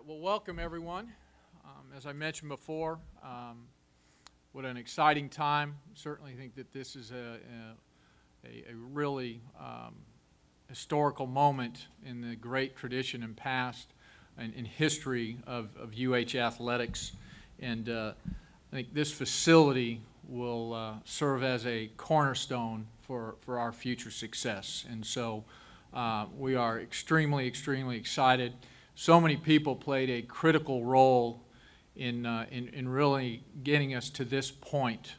right, well, welcome everyone. As I mentioned before, what an exciting time. Certainly think that this is a really historical moment in the great tradition and past and in history of UH athletics. And I think this facility will serve as a cornerstone for our future success. And so we are extremely excited. So many people played a critical role in really getting us to this point.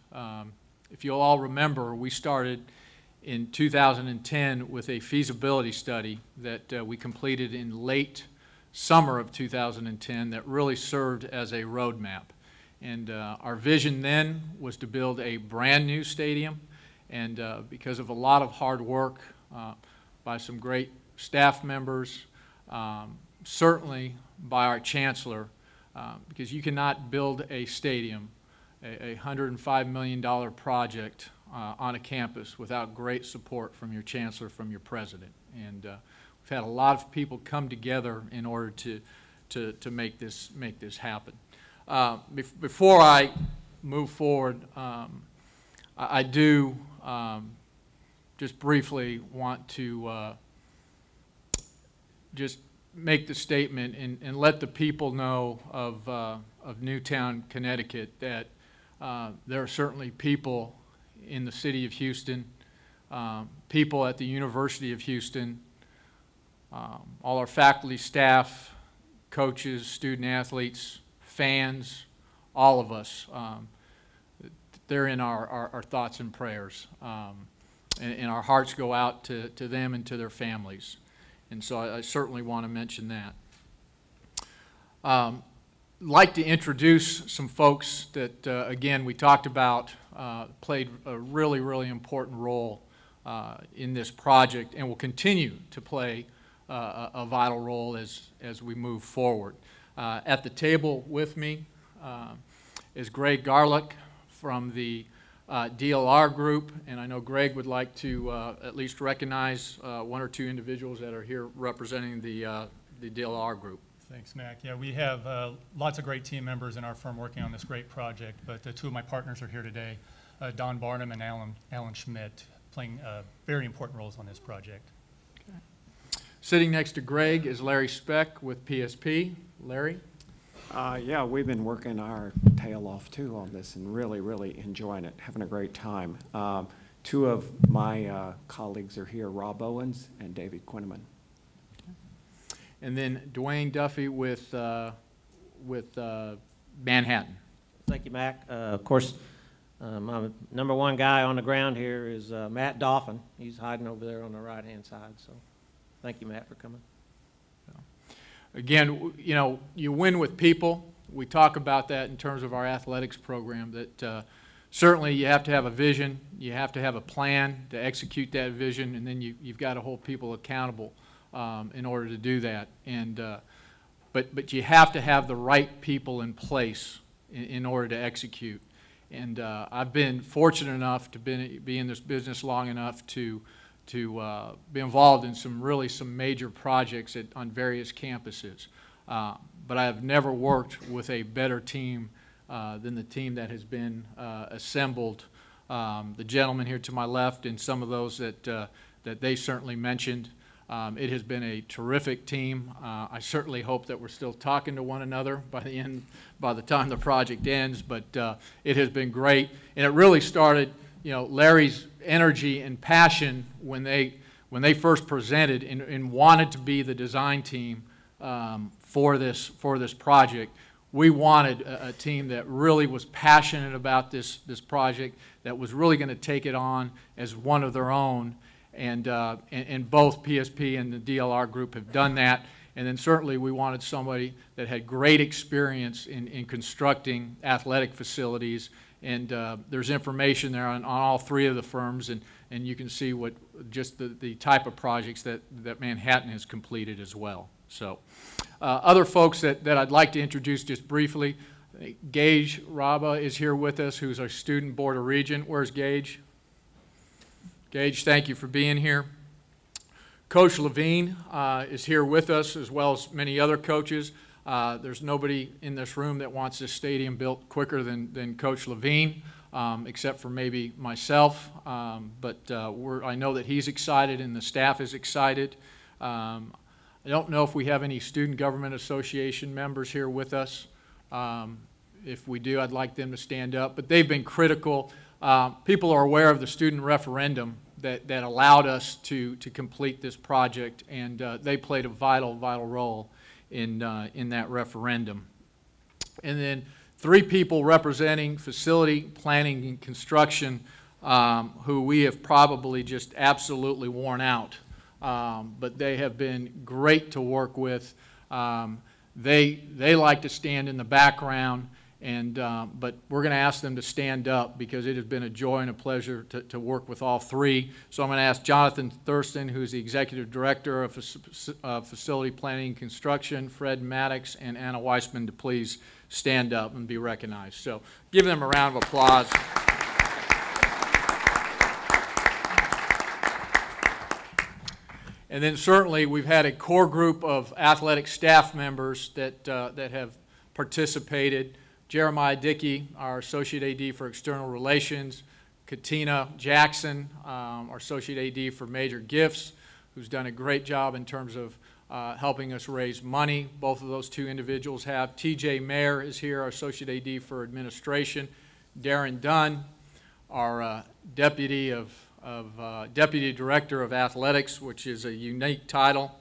If you'll all remember, we started in 2010 with a feasibility study that we completed in late summer of 2010 that really served as a roadmap. And our vision then was to build a brand new stadium, and because of a lot of hard work by some great staff members, certainly by our chancellor, because you cannot build a stadium, a $105 million project on a campus without great support from your chancellor, from your president. And we've had a lot of people come together in order to make this happen. Before I move forward, I do just briefly want to just make the statement and let the people know of Newtown, Connecticut, that there are certainly people in the city of Houston, people at the University of Houston, all our faculty, staff, coaches, student athletes, fans, all of us. They're in our thoughts and prayers, and our hearts go out to them and to their families. And so I certainly want to mention that. I'd like to introduce some folks that, again, we talked about, played a really important role in this project and will continue to play a vital role as we move forward. At the table with me is Greg Garlick from the DLR group, and I know Greg would like to at least recognize one or two individuals that are here representing the DLR group. Thanks, Mac. Yeah, we have lots of great team members in our firm working on this great project, but two of my partners are here today, Don Barnum and Alan Schmidt, playing very important roles on this project. Okay. Sitting next to Greg is Larry Speck with PSP. Larry? Yeah, we've been working our tail off too on this and really enjoying it, having a great time. Two of my colleagues are here, Rob Owens and David Quinneman. And then Dwayne Duffy with Manhattan. Thank you, Mac. Of course, my number one guy on the ground here is Matt Dauphin. He's hiding over there on the right-hand side. So thank you, Matt, for coming. Again, you know, you win with people. We talk about that in terms of our athletics program, that certainly you have to have a vision, you have to have a plan to execute that vision, and then you've got to hold people accountable in order to do that. And but you have to have the right people in place in order to execute. And I've been fortunate enough to be in this business long enough to be involved in some major projects on various campuses. But I have never worked with a better team than the team that has been assembled. The gentleman here to my left and some of those that they certainly mentioned. It has been a terrific team. I certainly hope that we're still talking to one another by the time the project ends, but it has been great. And it really started, you know, Larry's energy and passion when they first presented and wanted to be the design team for this project. We wanted a team that really was passionate about this project, that was really going to take it on as one of their own, and both PSP and the DLR group have done that. And then certainly we wanted somebody that had great experience in constructing athletic facilities. And there's information there on all three of the firms, and you can see what just the type of projects that Manhattan has completed as well. So other folks that I'd like to introduce just briefly, Gage Raba is here with us, who's our student board of regent. Where's Gage? Gage, thank you for being here. Coach Levine is here with us, as well as many other coaches. There's nobody in this room that wants this stadium built quicker than Coach Levine, except for maybe myself. But I know that he's excited and the staff is excited. I don't know if we have any Student Government Association members here with us. If we do, I'd like them to stand up. But they've been critical. People are aware of the student referendum that allowed us to complete this project, and they played a vital role in that referendum. And then 3 people representing facility planning and construction who we have probably just absolutely worn out. But they have been great to work with. They like to stand in the background, but we're going to ask them to stand up because it has been a joy and a pleasure to work with all 3. So I'm going to ask Jonathan Thurston, who's the Executive Director of Facility Planning and Construction, Fred Maddox, and Anna Weissman to please stand up and be recognized. So give them a round of applause. And then certainly we've had a core group of athletic staff members that have participated. Jeremiah Dickey, our Associate AD for External Relations, Katina Jackson, our Associate AD for Major Gifts, who's done a great job in terms of helping us raise money. Both of those 2 individuals have. TJ Mayer is here, our Associate AD for Administration. Darren Dunn, our Deputy Director of Athletics, which is a unique title,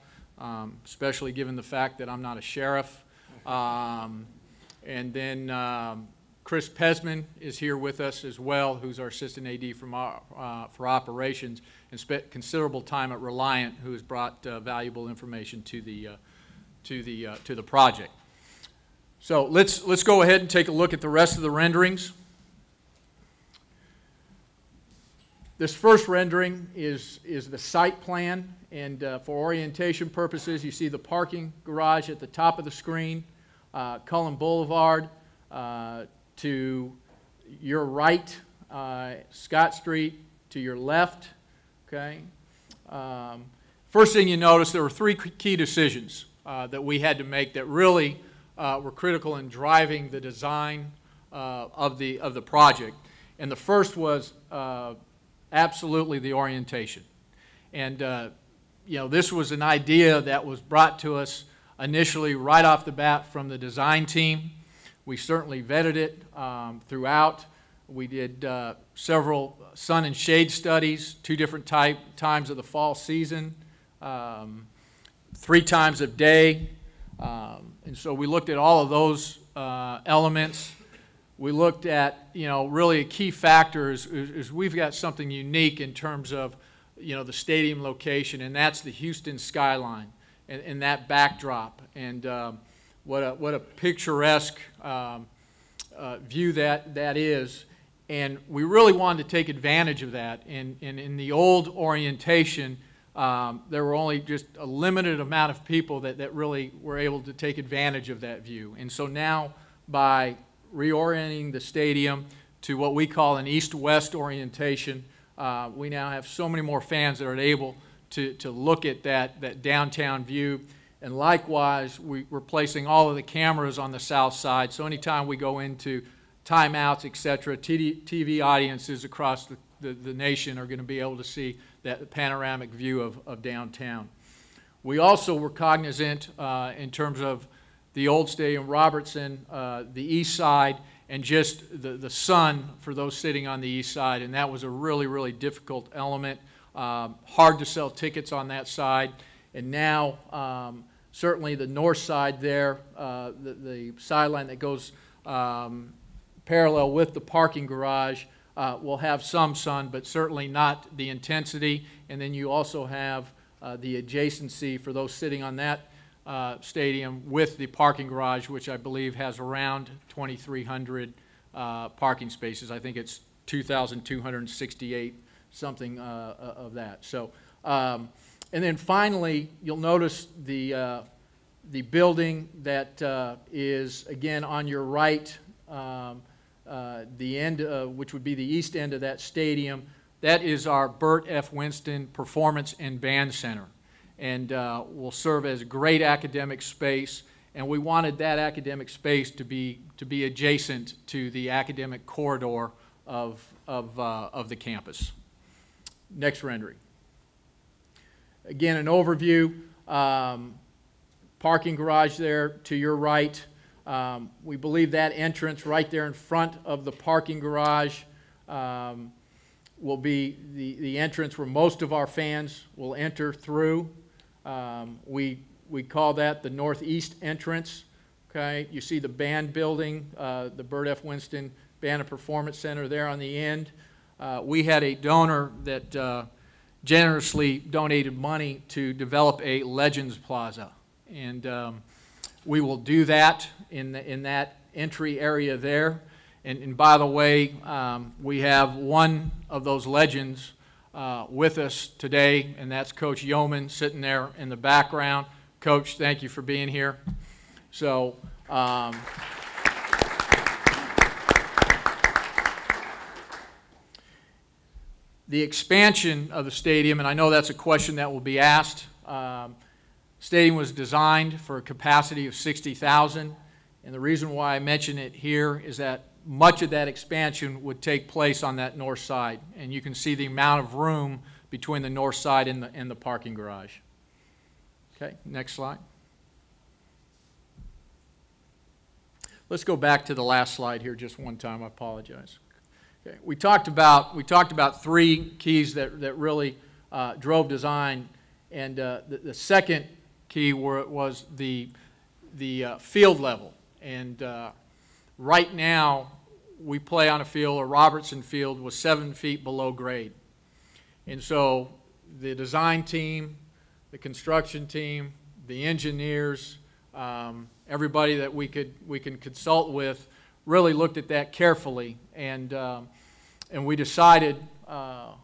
especially given the fact that I'm not a sheriff. And then Chris Pesman is here with us as well, who's our Assistant AD for Operations, and spent considerable time at Reliant, who has brought valuable information to the project. So let's go ahead and take a look at the rest of the renderings. This first rendering is the site plan, and for orientation purposes, you see the parking garage at the top of the screen. Cullen Boulevard to your right, Scott Street to your left, okay? First thing you notice, there were 3 key decisions that we had to make that really were critical in driving the design of the project. And the first was absolutely the orientation. And you know, this was an idea that was brought to us initially right off the bat from the design team. We certainly vetted it throughout. We did several sun and shade studies, 2 different times of the fall season, 3 times of day. And so we looked at all of those elements. We looked at, you know, really a key factor is we've got something unique in terms of, you know, the stadium location, and that's the Houston skyline. And that backdrop, and what a picturesque view that is. And we really wanted to take advantage of that. And in the old orientation, there were only just a limited amount of people that really were able to take advantage of that view. And so now, by reorienting the stadium to what we call an east-west orientation, we now have so many more fans that are able to look at that downtown view. And likewise, we're placing all of the cameras on the south side, so anytime we go into timeouts, etc., TV audiences across the nation are going to be able to see that panoramic view of downtown. We also were cognizant in terms of the old Stadium Robertson, the east side, and just the sun for those sitting on the east side, and that was a really difficult element. Hard to sell tickets on that side. And now certainly the north side there, the sideline that goes parallel with the parking garage will have some sun, but certainly not the intensity. And then you also have the adjacency for those sitting on that stadium with the parking garage, which I believe has around 2,300 parking spaces. I think it's 2,268, something of that. So, and then finally, you'll notice the building that is, again, on your right, the end, which would be the east end of that stadium. That is our Burt F. Winston Performance and Band Center, and will serve as a great academic space and we wanted that academic space to be adjacent to the academic corridor of the campus. Next rendering. Again, an overview. Parking garage there to your right. We believe that entrance right there in front of the parking garage will be the entrance where most of our fans will enter through. We call that the northeast entrance. Okay, you see the band building, the Burt F. Winston Band and Performance Center there on the end. We had a donor that generously donated money to develop a Legends Plaza, and we will do that in that entry area there. And by the way, we have one of those legends with us today, and that's Coach Yeoman sitting there in the background. Coach, thank you for being here. So, the expansion of the stadium, and I know that's a question that will be asked. Stadium was designed for a capacity of 60,000, and the reason why I mention it here is that much of that expansion would take place on that north side, and you can see the amount of room between the north side and the parking garage. Okay, next slide. Let's go back to the last slide here just one time. I apologize. Okay, we talked about three keys that really drove design, and the second key was the field level. And right now, we play on a field, a Robertson Field, was 7 feet below grade. And so the design team, the construction team, the engineers, everybody that we can consult with really looked at that carefully, and we decided, all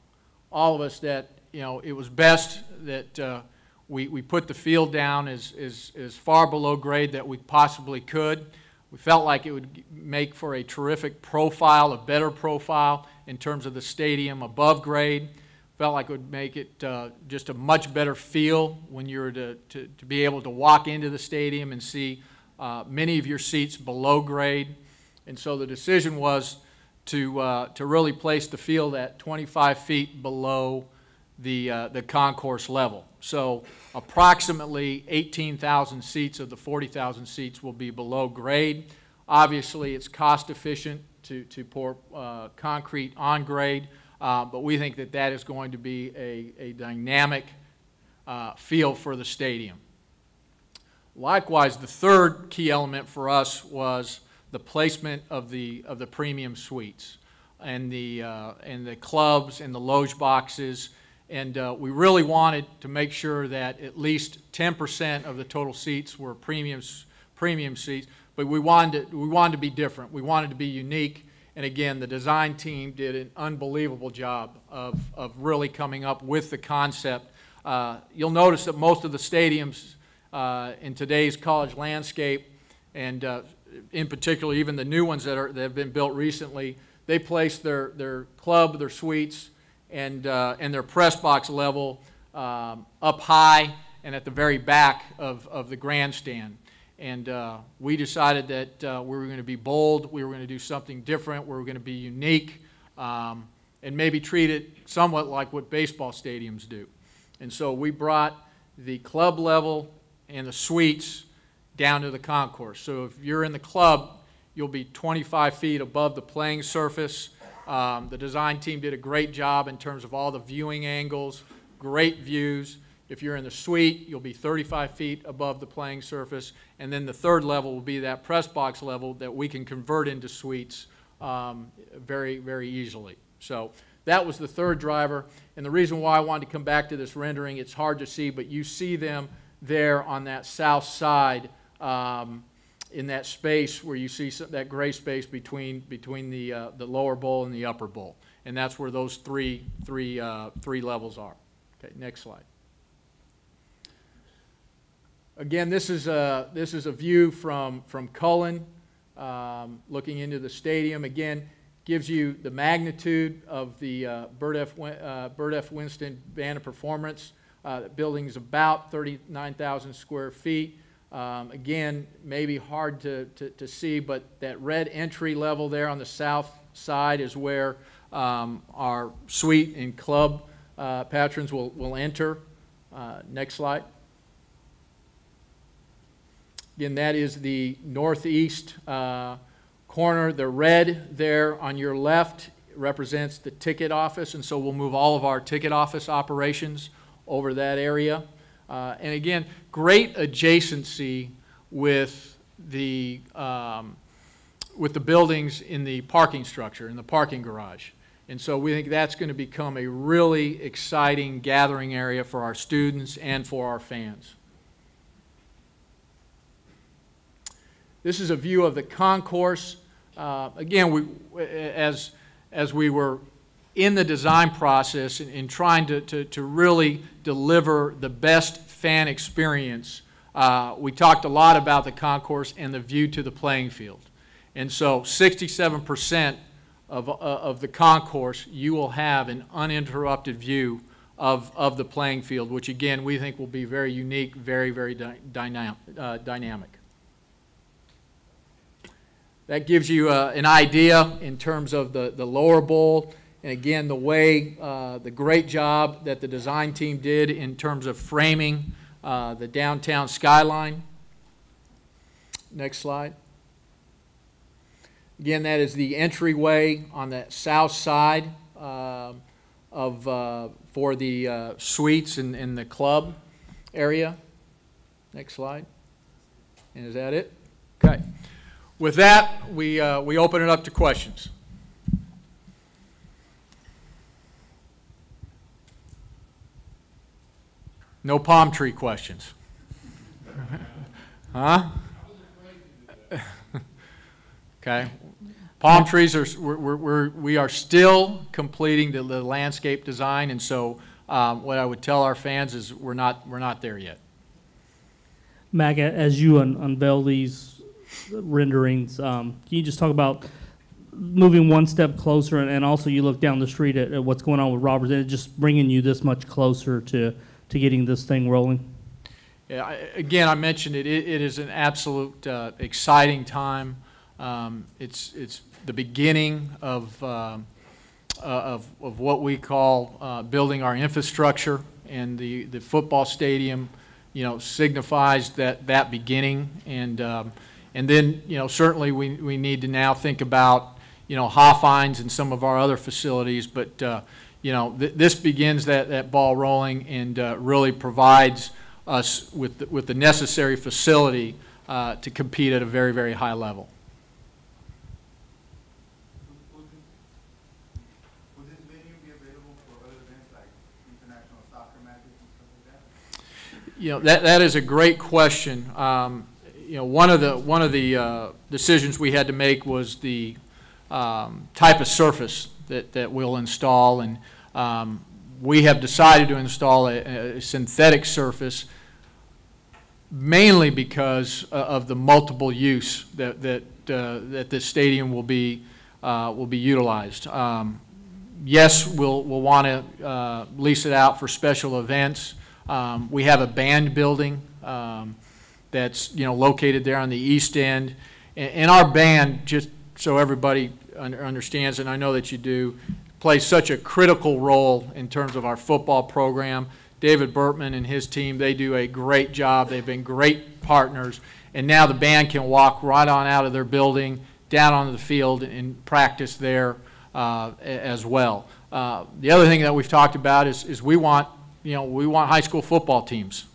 of us, that it was best that we put the field down as far below grade that we possibly could. We felt like it would make for a terrific profile, a better profile in terms of the stadium above grade. Felt like it would make it just a much better feel when you were to be able to walk into the stadium and see many of your seats below grade. And so the decision was to really place the field at 25 feet below the concourse level. So approximately 18,000 seats of the 40,000 seats will be below grade. Obviously, it's cost efficient to pour concrete on grade, but we think that is going to be a dynamic feel for the stadium. Likewise, the third key element for us was the placement of the premium suites and the clubs and the loge boxes. And we really wanted to make sure that at least 10% of the total seats were premium seats. But we wanted to be different. We wanted to be unique. And again, the design team did an unbelievable job of really coming up with the concept. You'll notice that most of the stadiums in today's college landscape, and in particular even the new ones that have been built recently, they place their club, their suites, and their press box level up high and at the very back of the grandstand. And we decided that we were going to be bold, we were going to do something different, we were going to be unique, and maybe treat it somewhat like what baseball stadiums do. And so we brought the club level and the suites down to the concourse. So if you're in the club, you'll be 25 feet above the playing surface. The design team did a great job in terms of all the viewing angles, great views. If you're in the suite, you'll be 35 feet above the playing surface. And then the third level will be that press box level that we can convert into suites very, very easily. So that was the third driver. And the reason why I wanted to come back to this rendering, it's hard to see, but you see them there on that south side in that space where you see that gray space between the lower bowl and the upper bowl, and that's where those three levels are. Okay, next slide. Again, this is a view from Cullen, looking into the stadium. Again, gives you the magnitude of the Burt F. Winston Band of Performance. The building is about 39,000 square feet. Again, maybe hard to see, but that red entry level there on the south side is where our suite and club patrons will enter. Next slide. Again, that is the northeast corner. The red there on your left represents the ticket office, and so we'll move all of our ticket office operations over that area. And again, great adjacency with the buildings in the parking structure, in the parking garage. And so we think that's going to become a really exciting gathering area for our students and for our fans. This is a view of the concourse. Again, as we were in the design process in trying to really deliver the best fan experience, we talked a lot about the concourse and the view to the playing field. And so 67% of the concourse, you will have an uninterrupted view of the playing field, which again we think will be very unique, very, very dynamic. That gives you an idea in terms of the lower bowl. And again, the great job that the design team did in terms of framing the downtown skyline. Next slide. Again, that is the entryway on the south side for the suites in the club area. Next slide. And is that it? Okay. With that, we open it up to questions. No palm tree questions. Huh? Okay. Palm trees we are still completing the landscape design, and so what I would tell our fans is we're not there yet. Mac, as you unveil these renderings, can you just talk about moving one step closer, and also you look down the street at what's going on with Roberts, and just bringing you this much closer to getting this thing rolling? Yeah, again, I mentioned it is an absolute exciting time. It's the beginning of what we call building our infrastructure, and the football stadium, signifies that beginning. And then, certainly we need to now think about, Hofheinz and some of our other facilities. But, this begins that ball rolling and really provides us with the necessary facility to compete at a very, very high level. Will this venue be available for other events like international soccer matches and stuff like that? That is a great question. One of the decisions we had to make was the type of surface that we'll install, and we have decided to install a synthetic surface, mainly because of the multiple use that this stadium will be utilized. Yes, we'll want to lease it out for special events. We have a band building that's located there on the east end, and our band, just so everybody understands, and I know that you do, plays such a critical role in terms of our football program. David Burtman and his team, they do a great job. They've been great partners, and now the band can walk right on out of their building, down onto the field, and practice there as well. The other thing that we've talked about is we want high school football teams,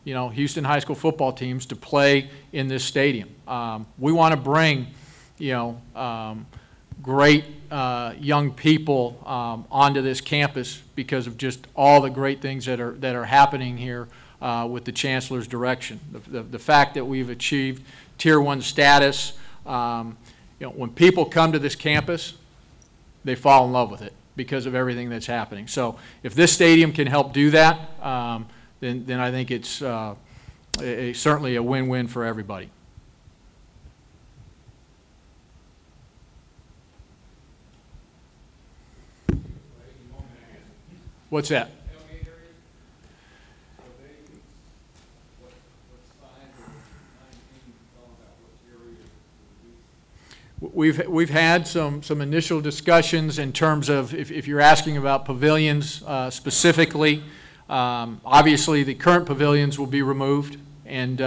Houston high school football teams to play in this stadium. We want to bring, great young people onto this campus because of just all the great things that are happening here with the Chancellor's direction. The fact that we've achieved Tier 1 status, when people come to this campus, they fall in love with it because of everything that's happening. So if this stadium can help do that, then I think it's certainly a win-win for everybody. What's that? we've had some initial discussions in terms of, if you're asking about pavilions specifically, obviously the current pavilions will be removed, and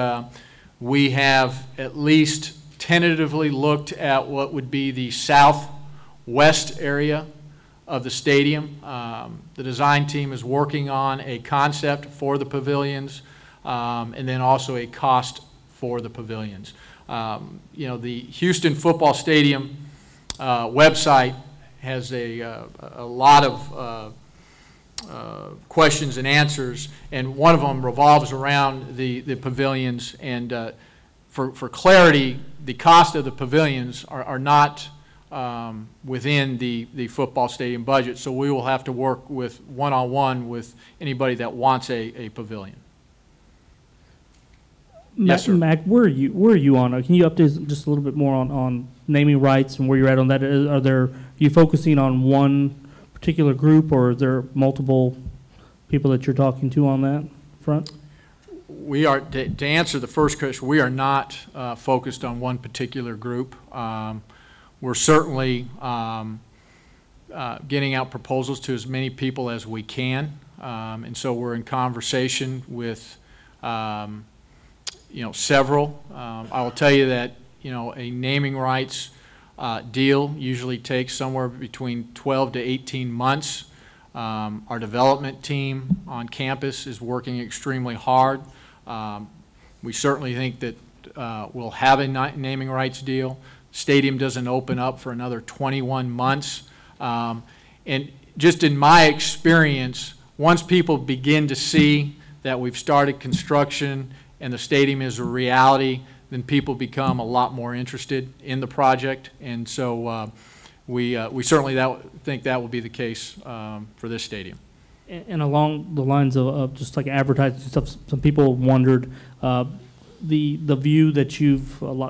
we have at least tentatively looked at what would be the southwest area of the stadium. The design team is working on a concept for the pavilions, and then also a cost for the pavilions. You know, the Houston Football Stadium website has a lot of questions and answers, and one of them revolves around the pavilions. And for clarity, the cost of the pavilions are not within the football stadium budget, so we will have to work with one-on-one with anybody that wants a pavilion. Yes, sir. Mac, where are you on? Can you update us just a little bit more on naming rights and where you're at on that? Are you focusing on one particular group, or is there multiple people that you're talking to on that front? We are, to answer the first question, we are not focused on one particular group. We're certainly getting out proposals to as many people as we can, and so we're in conversation with several. I will tell you that a naming rights deal usually takes somewhere between 12 to 18 months. Our development team on campus is working extremely hard. We certainly think that we'll have a naming rights deal. Stadium doesn't open up for another 21 months. And just in my experience, once people begin to see that we've started construction and the stadium is a reality, then people become a lot more interested in the project. And so we certainly think that will be the case for this stadium. And along the lines of just like advertising stuff, some people wondered the view that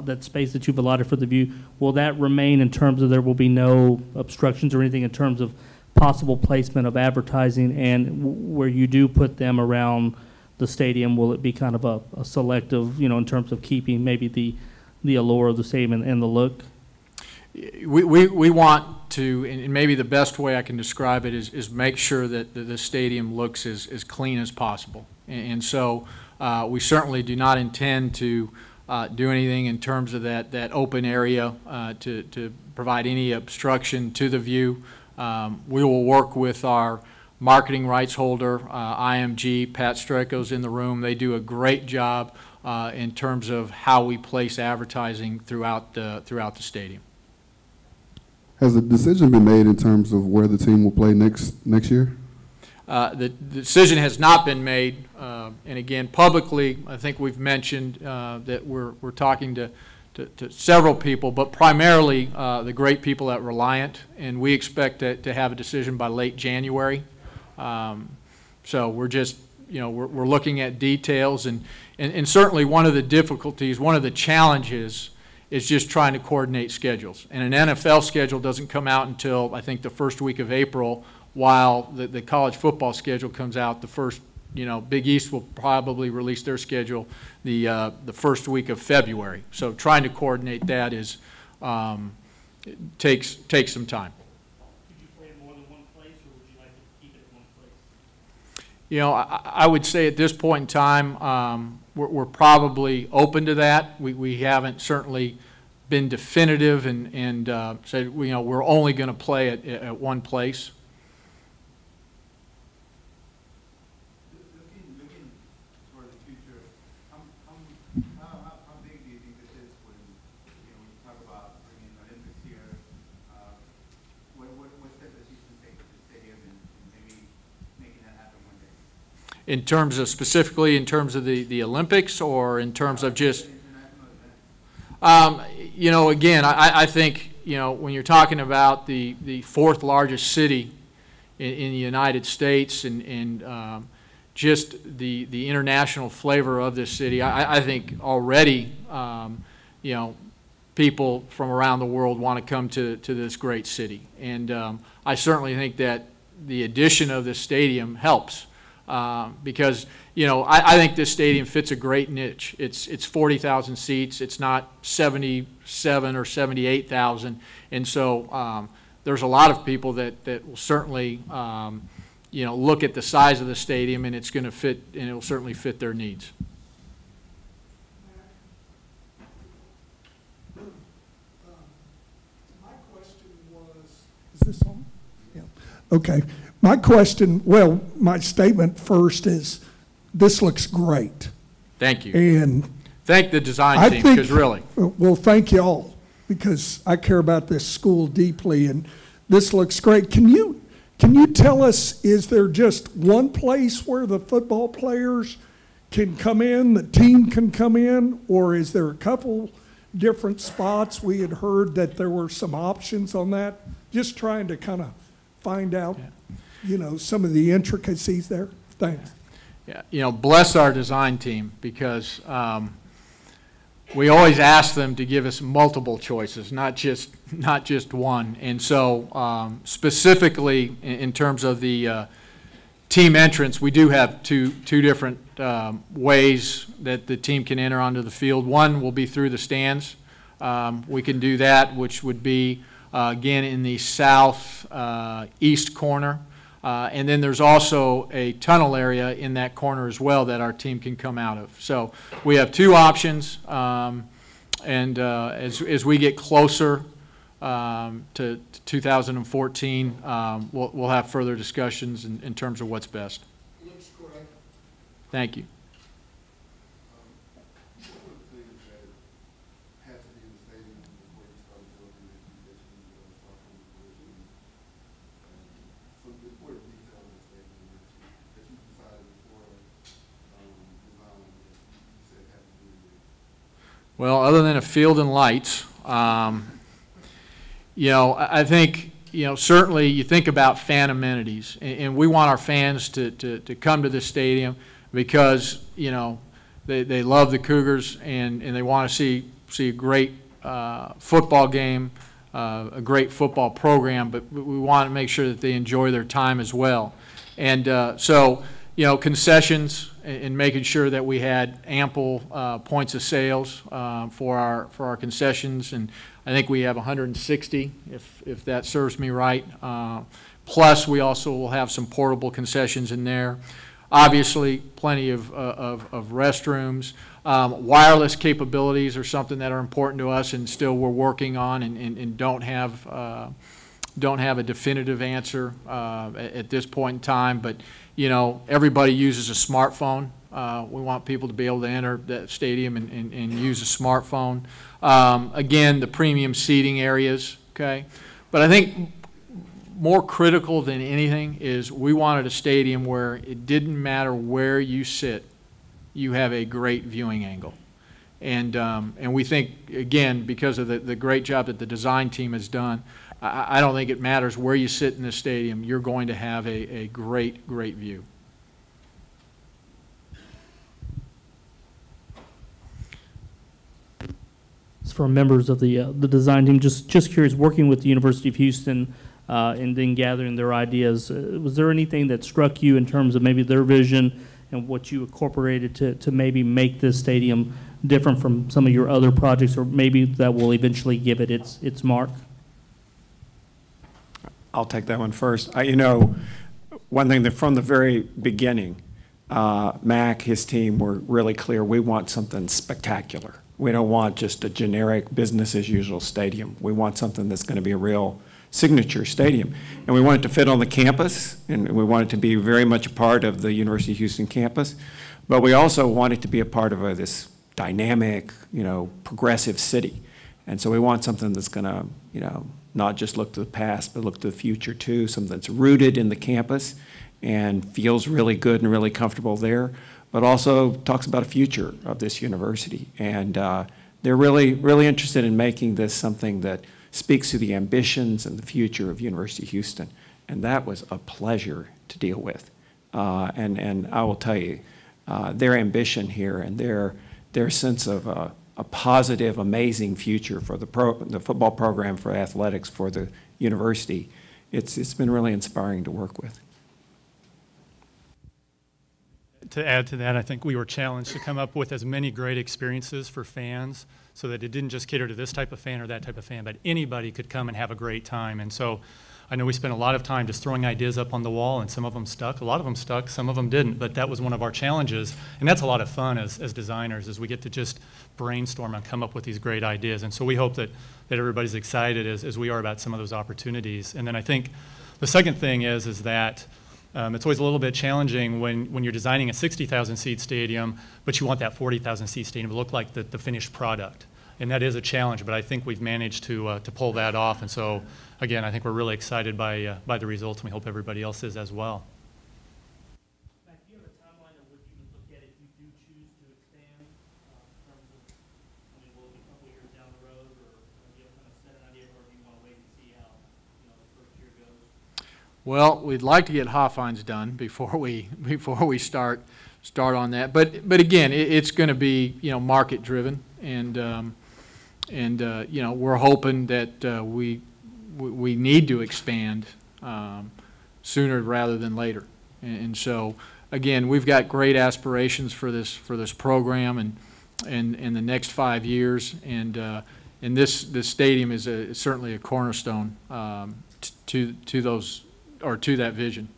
that space that you've allotted for the view, will that remain in terms of there will be no obstructions or anything in terms of possible placement of advertising, and where you do put them around the stadium, will it be kind of a selective, in terms of keeping maybe the allure of the stadium and the look? We want to, and maybe the best way I can describe it is make sure that the stadium looks as clean as possible. And so we certainly do not intend to do anything in terms of that open area to provide any obstruction to the view. We will work with our marketing rights holder, IMG. Pat Strecko's in the room. They do a great job in terms of how we place advertising throughout the stadium. Has a decision been made in terms of where the team will play next year? The decision has not been made, and again, publicly, I think we've mentioned that we're talking to several people, but primarily the great people at Reliant, and we expect to have a decision by late January. So we're just, we're looking at details, and certainly one of the difficulties, one of the challenges is just trying to coordinate schedules. And an NFL schedule doesn't come out until, I think, the first week of April, while the college football schedule comes out the first, Big East will probably release their schedule the first week of February. So trying to coordinate that is takes some time. Could you play in more than one place, or would you like to keep it in one place? I would say at this point in time, we're probably open to that. We haven't certainly been definitive and said we're only going to play at one place. Looking for the future, how big do you think this is when you talk about bringing Olympics here? What steps does Houston take to the stadium and maybe making that happen one day? In terms of specifically in terms of the Olympics, or in terms of just again, I think when you're talking about the fourth largest city in the United States and just the international flavor of this city, I think already people from around the world want to come to this great city, and I certainly think that the addition of this stadium helps. Because, you know, I think this stadium fits a great niche. It's 40,000 seats. It's not 77 or 78,000. And so there's a lot of people that will certainly, you know, look at the size of the stadium, and it's going to fit, and it will certainly fit their needs. My question was, is this on? Yeah. Okay. My question, well, my statement first is, this looks great. Thank you. And Thank the design I team, think, because really. well, thank you all, because I care about this school deeply, and this looks great. Can you tell us, is there just one place where the football players can come in, the team can come in, or is there a couple different spots? We had heard that there were some options on that. Just trying to kind of find out, you know, some of the intricacies there. Thanks. Yeah, you know, bless our design team, because we always ask them to give us multiple choices, not just one. And so specifically in terms of the team entrance, we do have two different ways that the team can enter onto the field. One will be through the stands. We can do that, which would be, again, in the southeast corner. And then there's also a tunnel area in that corner as well that our team can come out of. So we have two options, and as we get closer to 2014, we'll have further discussions in terms of what's best. Looks great. Thank you. Well, other than a field and lights, you know, I think, you know, certainly you think about fan amenities, and we want our fans to come to this stadium because, you know, they love the Cougars, and they want to see a great football game, a great football program, but we want to make sure that they enjoy their time as well. And so, you know, concessions and making sure that we had ample points of sales for our concessions, and I think we have 160, if that serves me right. Plus, we also will have some portable concessions in there. Obviously, plenty of restrooms. Wireless capabilities are something that are important to us, and still we're working on, and don't have a definitive answer at this point in time. But you know, everybody uses a smartphone. We want people to be able to enter that stadium and use a smartphone. Again, the premium seating areas, okay? But I think more critical than anything is we wanted a stadium where it didn't matter where you sit, you have a great viewing angle. And we think, again, because of the great job that the design team has done, I don't think it matters where you sit in the stadium, you're going to have a great view. For members of the design team, just curious, working with the University of Houston and then gathering their ideas, was there anything that struck you in terms of maybe their vision and what you incorporated to maybe make this stadium different from some of your other projects, or maybe that will eventually give it its mark? I'll take that one first. You know, one thing that from the very beginning, Mac, his team were really clear. We want something spectacular. We don't want just a generic business as usual stadium. We want something that's going to be a real signature stadium. And we want it to fit on the campus, and we want it to be very much a part of the University of Houston campus. But we also want it to be a part of this dynamic, you know, progressive city. And so we want something that's going to, you know, not just look to the past, but look to the future too, something that's rooted in the campus and feels really good and really comfortable there, but also talks about a future of this university. And they're really interested in making this something that speaks to the ambitions and the future of University of Houston. And that was a pleasure to deal with. And I will tell you, their ambition here and their sense of a positive, amazing future for the football program, for athletics, for the university, it's been really inspiring to work with. to add to that, I think we were challenged to come up with as many great experiences for fans so that it didn't just cater to this type of fan or that type of fan, but anybody could come and have a great time. And so I know we spent a lot of time just throwing ideas up on the wall, and some of them stuck. A lot of them stuck, some of them didn't, but that was one of our challenges. And that's a lot of fun as designers, is we get to just brainstorm and come up with these great ideas. And so we hope that everybody's excited as we are about some of those opportunities. And then I think the second thing is that it's always a little bit challenging when you're designing a 60,000 seat stadium, but you want that 40,000 seat stadium to look like the finished product. And that is a challenge, but I think we've managed to pull that off. And so, again, I think we're really excited by the results, and we hope everybody else is as well. Matt, do you have a timeline of what you would look at if you do choose to expand in terms of, I mean, will it be a couple years down the road, or do you have kind of set an idea, or do you want to wait and see how, the first year goes? Well, we'd like to get Hoffines done before we start on that. But again, it's going to be market driven, and we're hoping that we need to expand sooner rather than later. And so again, we've got great aspirations for this program and the next 5 years, and this stadium is certainly a cornerstone to that vision.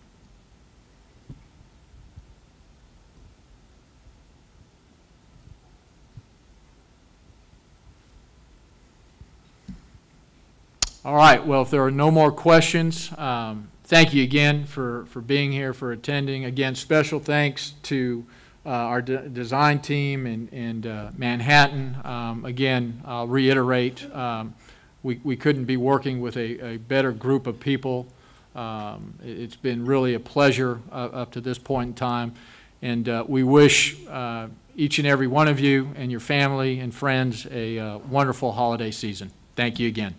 All right, well, if there are no more questions, thank you again for being here, for attending. Again, special thanks to our design team and Manhattan. Again, I'll reiterate, we couldn't be working with a better group of people. It's been really a pleasure up to this point in time, and we wish each and every one of you and your family and friends a wonderful holiday season. Thank you again.